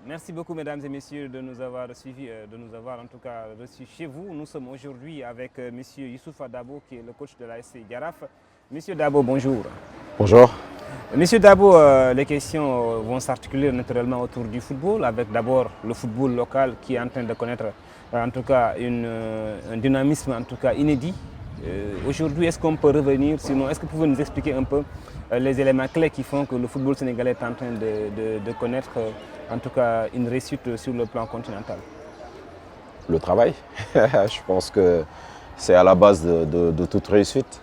Merci beaucoup, mesdames et messieurs, de nous avoir suivis, de nous avoir en tout cas reçus chez vous. Nous sommes aujourd'hui avec monsieur Youssoufa Dabo, qui est le coach de l'ASC Jaraaf. Monsieur Dabo, bonjour. Bonjour. Monsieur Dabo, les questions vont s'articuler naturellement autour du football, avec d'abord le football local qui est en train de connaître en tout cas un dynamisme en tout cas inédit. Aujourd'hui, est-ce qu'on peut revenir, sinon est-ce que vous pouvez nous expliquer un peu les éléments clés qui font que le football sénégalais est en train de connaître en tout cas une réussite sur le plan continental? Le travail, je pense que c'est à la base de toute réussite.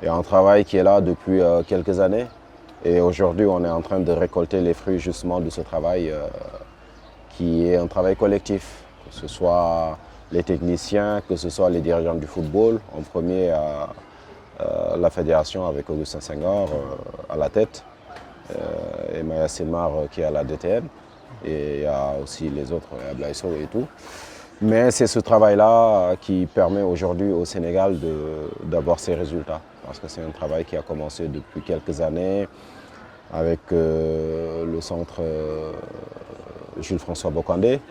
Il y a un travail qui est là depuis quelques années et aujourd'hui on est en train de récolter les fruits justement de ce travail qui est un travail collectif, que ce soit les techniciens, que ce soit les dirigeants du football, en premier la fédération avec Augustin Senghor à la tête et Maya Silmar qui est à la DTN et il y a aussi les autres, Ablaïso et tout. Mais c'est ce travail-là qui permet aujourd'hui au Sénégal d'avoir ces résultats. Parce que c'est un travail qui a commencé depuis quelques années avec le centre Jules-François Bocandé,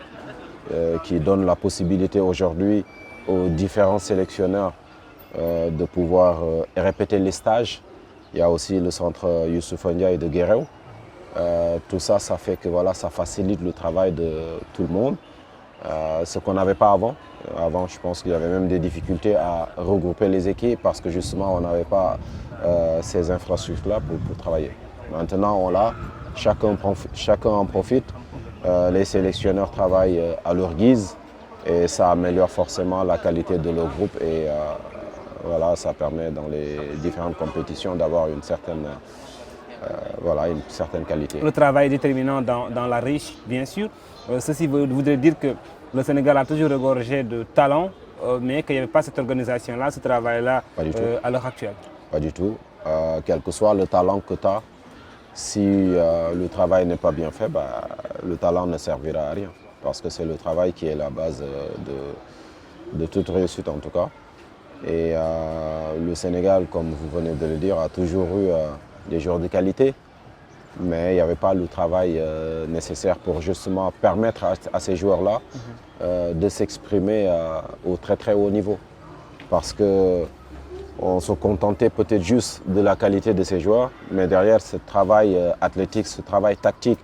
qui donne la possibilité aujourd'hui aux différents sélectionneurs de pouvoir répéter les stages. Il y a aussi le centre Youssouf Ndiaye de Guéréo. Tout ça, ça fait que voilà, ça facilite le travail de tout le monde. Ce qu'on n'avait pas avant. Avant, je pense qu'il y avait même des difficultés à regrouper les équipes parce que justement, on n'avait pas ces infrastructures-là pour travailler. Maintenant, on l'a, chacun en profite. Les sélectionneurs travaillent à leur guise et ça améliore forcément la qualité de leur groupe et voilà, ça permet dans les différentes compétitions d'avoir une certaine qualité. Le travail est déterminant dans la réussite, bien sûr. Ceci voudrait dire que le Sénégal a toujours regorgé de talent, mais qu'il n'y avait pas cette organisation-là, ce travail-là à l'heure actuelle. Pas du tout. Quel que soit le talent que tu as, si le travail n'est pas bien fait, le talent ne servira à rien. Parce que c'est le travail qui est la base de toute réussite en tout cas. Et le Sénégal, comme vous venez de le dire, a toujours eu des joueurs de qualité. Mais il n'y avait pas le travail nécessaire pour justement permettre à ces joueurs-là de s'exprimer au très très haut niveau. Parce qu'on se contentait peut-être juste de la qualité de ces joueurs, mais derrière ce travail athlétique, ce travail tactique,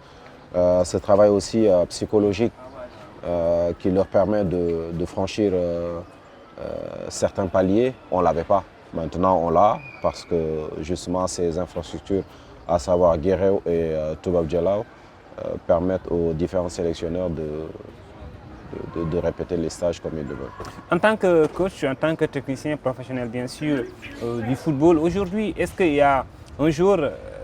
ce travail aussi psychologique qui leur permet de franchir certains paliers, on ne l'avait pas. Maintenant on l'a parce que justement ces infrastructures, à savoir Guéréo et Toubab Dialaw, permettent aux différents sélectionneurs de répéter les stages comme ils le veulent. En tant que coach, en tant que technicien professionnel bien sûr du football, aujourd'hui, est-ce qu'il y a un jour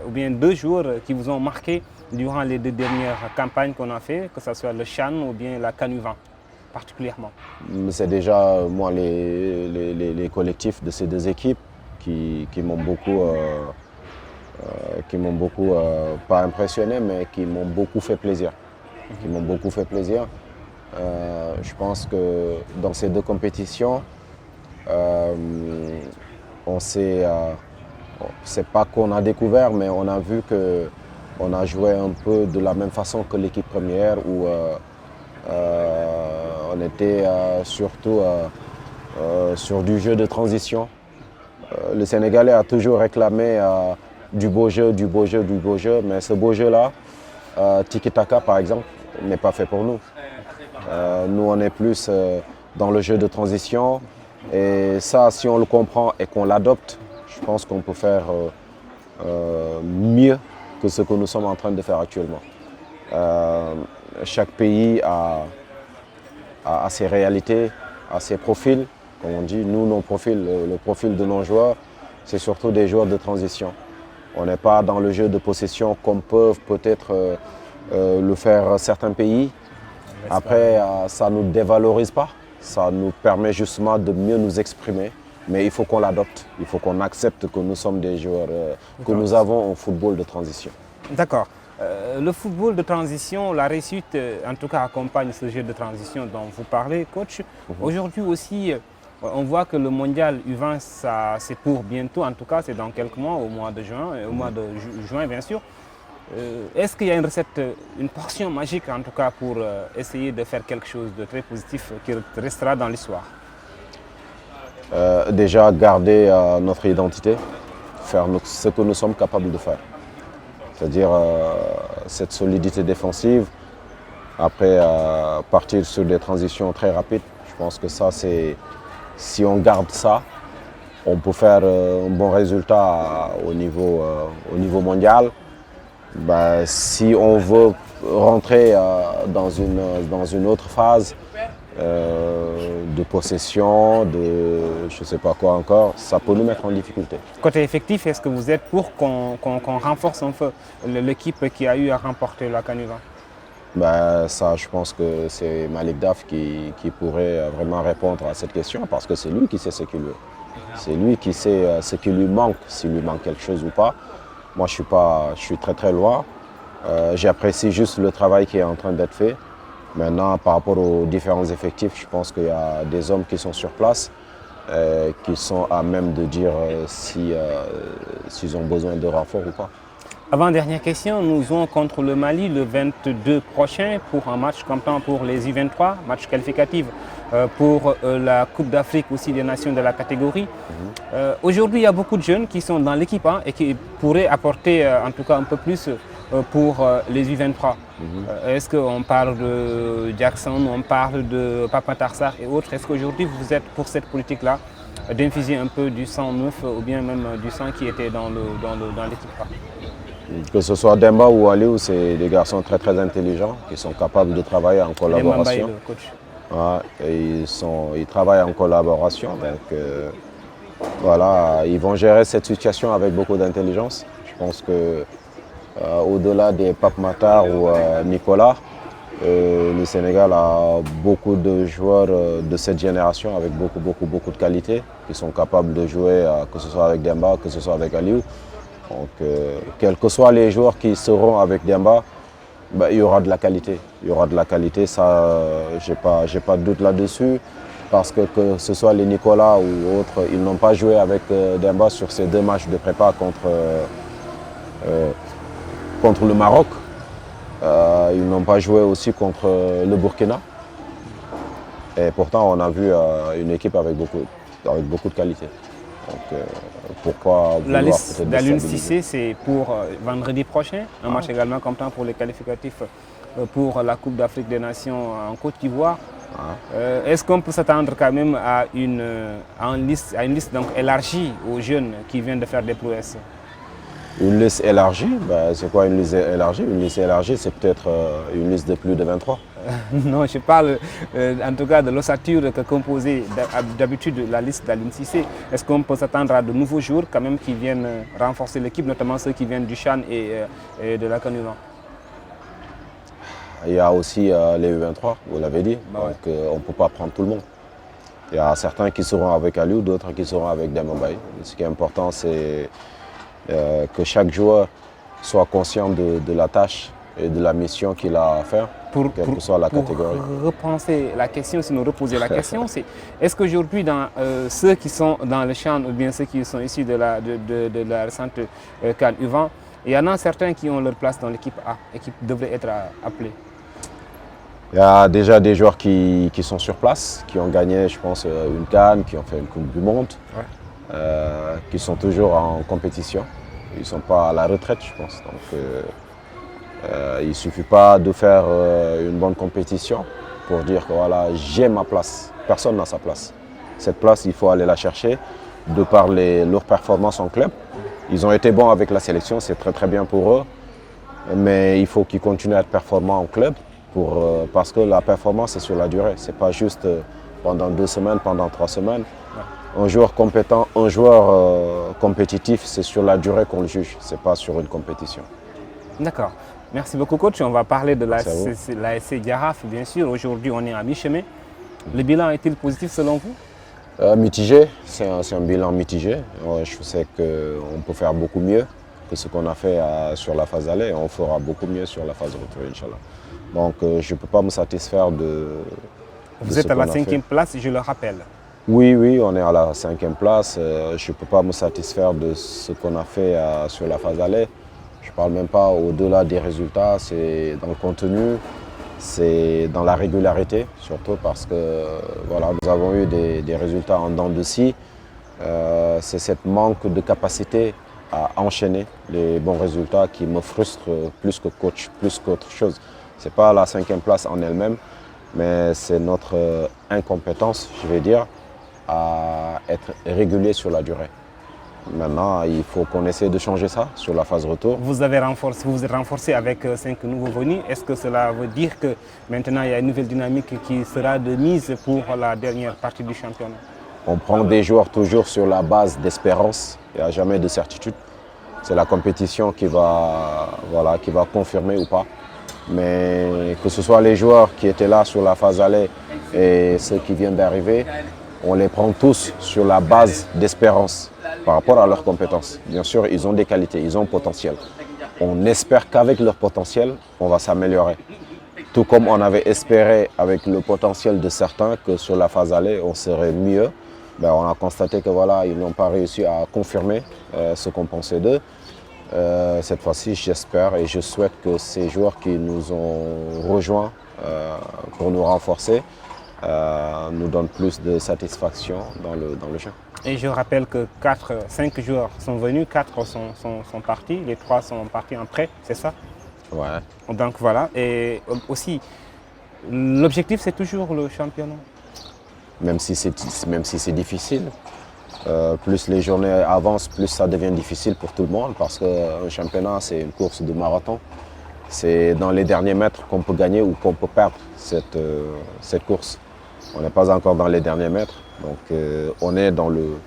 ou bien 2 jours qui vous ont marqué durant les 2 dernières campagnes qu'on a fait, que ce soit le CHAN ou bien la CAN U20 particulièrement? C'est déjà moi les collectifs de ces 2 équipes qui m'ont beaucoup, pas impressionné, mais qui m'ont beaucoup fait plaisir. Je pense que dans ces 2 compétitions, c'est pas qu'on a découvert, mais on a vu qu'on a joué un peu de la même façon que l'équipe première, où on était surtout sur du jeu de transition. Le Sénégalais a toujours réclamé du beau jeu, mais ce beau jeu-là, tiki-taka par exemple, n'est pas fait pour nous. Nous, on est plus dans le jeu de transition et ça, si on le comprend et qu'on l'adopte, je pense qu'on peut faire mieux que ce que nous sommes en train de faire actuellement. Chaque pays a ses réalités, a ses profils, comme on dit. Nous, nos profils, le profil de nos joueurs, c'est surtout des joueurs de transition. On n'est pas dans le jeu de possession comme peuvent peut-être le faire certains pays. Après, ça ne nous dévalorise pas, ça nous permet justement de mieux nous exprimer. Mais il faut qu'on l'adopte, il faut qu'on accepte que nous sommes des joueurs, que nous avons un football de transition. D'accord. Le football de transition, la réussite en tout cas accompagne ce jeu de transition dont vous parlez, coach. Aujourd'hui aussi, on voit que le mondial U20, c'est pour bientôt, en tout cas c'est dans quelques mois, au mois de juin, bien sûr. Est-ce qu'il y a une recette, une portion magique en tout cas pour essayer de faire quelque chose de très positif qui restera dans l'histoire? Déjà garder notre identité, faire ce que nous sommes capables de faire. C'est-à-dire cette solidité défensive, après partir sur des transitions très rapides. Je pense que ça, si on garde ça, on peut faire un bon résultat au niveau mondial. Ben, si on veut rentrer dans une autre phase de possession, de je ne sais pas quoi encore, ça peut nous mettre en difficulté. Côté effectif, est-ce que vous êtes pour qu'on renforce un peu l'équipe qui a eu à remporter la CAN U20? Ben, ça, je pense que c'est Malik Daf qui pourrait vraiment répondre à cette question parce que c'est lui qui sait ce qu'il veut. C'est lui qui sait ce qui lui manque, s'il lui manque quelque chose ou pas. Moi, je suis très très loin. J'apprécie juste le travail qui est en train d'être fait. Maintenant, par rapport aux différents effectifs, je pense qu'il y a des hommes qui sont sur place, qui sont à même de dire s'ils ont besoin de renfort ou pas. Avant-dernière question, nous jouons contre le Mali le 22 prochain pour un match comptant pour les U23, match qualificatif pour la Coupe d'Afrique aussi des nations de la catégorie. Aujourd'hui, il y a beaucoup de jeunes qui sont dans l'équipe et qui pourraient apporter en tout cas un peu plus pour les U23. Est-ce qu'on parle de Jackson, on parle de Papa Tarsar et autres? Est-ce qu'aujourd'hui vous êtes pour cette politique-là d'infuser un peu du sang neuf ou bien même du sang qui était dans l'équipe? Que ce soit Demba ou Aliou, c'est des garçons très très intelligents qui sont capables de travailler en collaboration. Le coach. Ouais, et ils travaillent en collaboration. Donc voilà, ils vont gérer cette situation avec beaucoup d'intelligence. Je pense que au-delà des Pape Matar ou Nicolas, le Sénégal a beaucoup de joueurs de cette génération avec beaucoup de qualité qui sont capables de jouer, que ce soit avec Demba, que ce soit avec Aliou. Donc, quels que soient les joueurs qui seront avec Demba, ben, il y aura de la qualité. Il y aura de la qualité, ça, j'ai pas de doute là-dessus. Parce que ce soit les Nicolas ou autres, ils n'ont pas joué avec Demba sur ces 2 matchs de prépa contre le Maroc. Ils n'ont pas joué aussi contre le Burkina. Et pourtant, on a vu une équipe avec beaucoup de qualité. Donc, pourquoi la vouloir liste peut-être d'Aliou déstabiliser? Cissé, c'est pour vendredi prochain, un match également comptant pour les qualificatifs pour la Coupe d'Afrique des Nations en Côte d'Ivoire. Est-ce qu'on peut s'attendre quand même à une liste donc élargie aux jeunes qui viennent de faire des prouesses? Une liste élargie, ben, c'est quoi une liste élargie? Une liste élargie, c'est peut-être une liste de plus de 23. Non, je parle en tout cas de l'ossature que composait d'habitude la liste d'Aliou Cissé. Est-ce qu'on peut s'attendre à de nouveaux joueurs quand même qui viennent renforcer l'équipe, notamment ceux qui viennent du CHAN et de la CAN U20? Il y a aussi les U23, vous l'avez dit, donc on ne peut pas prendre tout le monde. Il y a certains qui seront avec Aliou, d'autres qui seront avec Demba Mbaye. Ce qui est important, c'est que chaque joueur soit conscient de la tâche et de la mission qu'il a à faire, quelle que soit la catégorie. Pour repenser la question, sinon reposer la question, c'est est-ce qu'aujourd'hui, dans ceux qui sont dans le CHAN ou bien ceux qui sont issus de la récente CAN U20, il y en a certains qui ont leur place dans l'équipe A et qui devraient être appelés? Il y a déjà des joueurs qui sont sur place, qui ont gagné, je pense, une CAN, qui ont fait une Coupe du Monde, qui sont toujours en compétition. Ils ne sont pas à la retraite, je pense. Donc, il ne suffit pas de faire une bonne compétition pour dire que voilà, j'ai ma place. Personne n'a sa place. Cette place, il faut aller la chercher de par leurs performances en club. Ils ont été bons avec la sélection, c'est très très bien pour eux. Mais il faut qu'ils continuent à être performants en club parce que la performance, c'est sur la durée. Ce n'est pas juste pendant 2 semaines, pendant 3 semaines. Un joueur compétent, un joueur compétitif, c'est sur la durée qu'on le juge, ce n'est pas sur une compétition. D'accord. Merci beaucoup, coach. On va parler de la SC Giraffe, bien sûr. Aujourd'hui, on est à mi-chemin. Le bilan est-il positif selon vous? Mitigé, c'est un bilan mitigé. Je sais qu'on peut faire beaucoup mieux que ce qu'on a fait sur la phase aller. On fera beaucoup mieux sur la phase retour, Inch'Allah. Donc, je ne peux pas me satisfaire de Vous êtes à la 5e place, je le rappelle. Oui, on est à la 5e place. Je ne peux pas me satisfaire de ce qu'on a fait sur la phase aller. Je ne parle même pas au-delà des résultats, c'est dans le contenu, c'est dans la régularité, surtout parce que voilà, nous avons eu des résultats en dents de scie. C'est cette manque de capacité à enchaîner les bons résultats qui me frustre plus que coach, plus qu'autre chose. Ce n'est pas la 5e place en elle-même, mais c'est notre incompétence, je vais dire, à être régulier sur la durée. Maintenant, il faut qu'on essaie de changer ça sur la phase retour. Vous vous êtes renforcé avec 5 nouveaux venus. Est-ce que cela veut dire que maintenant il y a une nouvelle dynamique qui sera de mise pour la dernière partie du championnat? On prend des joueurs toujours sur la base d'espérance. Il n'y a jamais de certitude. C'est la compétition qui va confirmer ou pas. Mais que ce soit les joueurs qui étaient là sur la phase aller et ceux qui viennent d'arriver, on les prend tous sur la base d'espérance par rapport à leurs compétences. Bien sûr, ils ont des qualités, ils ont un potentiel. On espère qu'avec leur potentiel, on va s'améliorer. Tout comme on avait espéré avec le potentiel de certains que sur la phase aller, on serait mieux. Ben, on a constaté que voilà, ils n'ont pas réussi à confirmer ce qu'on pensait d'eux. Cette fois-ci, j'espère et je souhaite que ces joueurs qui nous ont rejoints pour nous renforcer nous donnent plus de satisfaction dans le jeu. Et je rappelle que 5 joueurs sont venus, 4 sont partis, les 3 sont partis en prêt, c'est ça? Ouais. Donc voilà, et aussi, l'objectif c'est toujours le championnat. Même si c'est difficile, plus les journées avancent, plus ça devient difficile pour tout le monde parce qu'un championnat c'est une course de marathon. C'est dans les derniers mètres qu'on peut gagner ou qu'on peut perdre cette course. On n'est pas encore dans les derniers mètres, donc on est dans le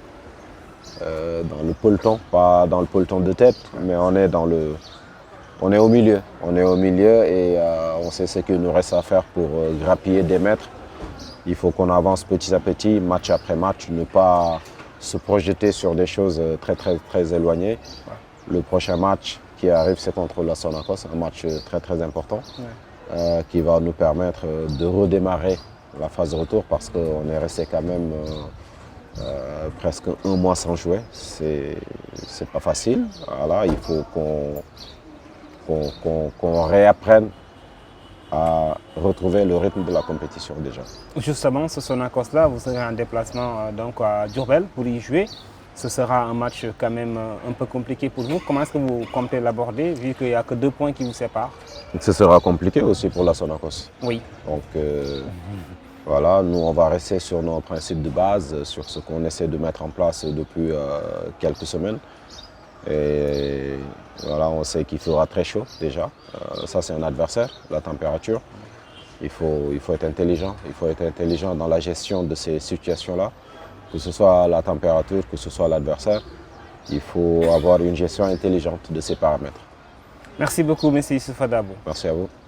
peloton, pas dans le peloton de tête, mais on est au milieu. On est au milieu et on sait ce qu'il nous reste à faire pour grappiller des mètres. Il faut qu'on avance petit à petit, match après match, ne pas se projeter sur des choses très éloignées. Le prochain match qui arrive, c'est contre la Sonacos, un match très important qui va nous permettre de redémarrer la phase de retour parce qu'on est resté quand même presque un mois sans jouer. C'est pas facile. Voilà, il faut qu'on réapprenne à retrouver le rythme de la compétition déjà. Justement, ce Sonacos-là, vous serez en déplacement donc à Diourbel pour y jouer. Ce sera un match quand même un peu compliqué pour vous. Comment est-ce que vous comptez l'aborder vu qu'il n'y a que 2 points qui vous séparent? Ce sera compliqué aussi pour la Sonacos. Oui. Donc voilà, nous on va rester sur nos principes de base, sur ce qu'on essaie de mettre en place depuis quelques semaines. Et voilà, on sait qu'il fera très chaud déjà. Ça c'est un adversaire, la température. Il faut être intelligent. Il faut être intelligent dans la gestion de ces situations-là. Que ce soit la température, que ce soit l'adversaire. Il faut avoir une gestion intelligente de ces paramètres. Merci beaucoup, M. Issoufou Dabo. Merci à vous.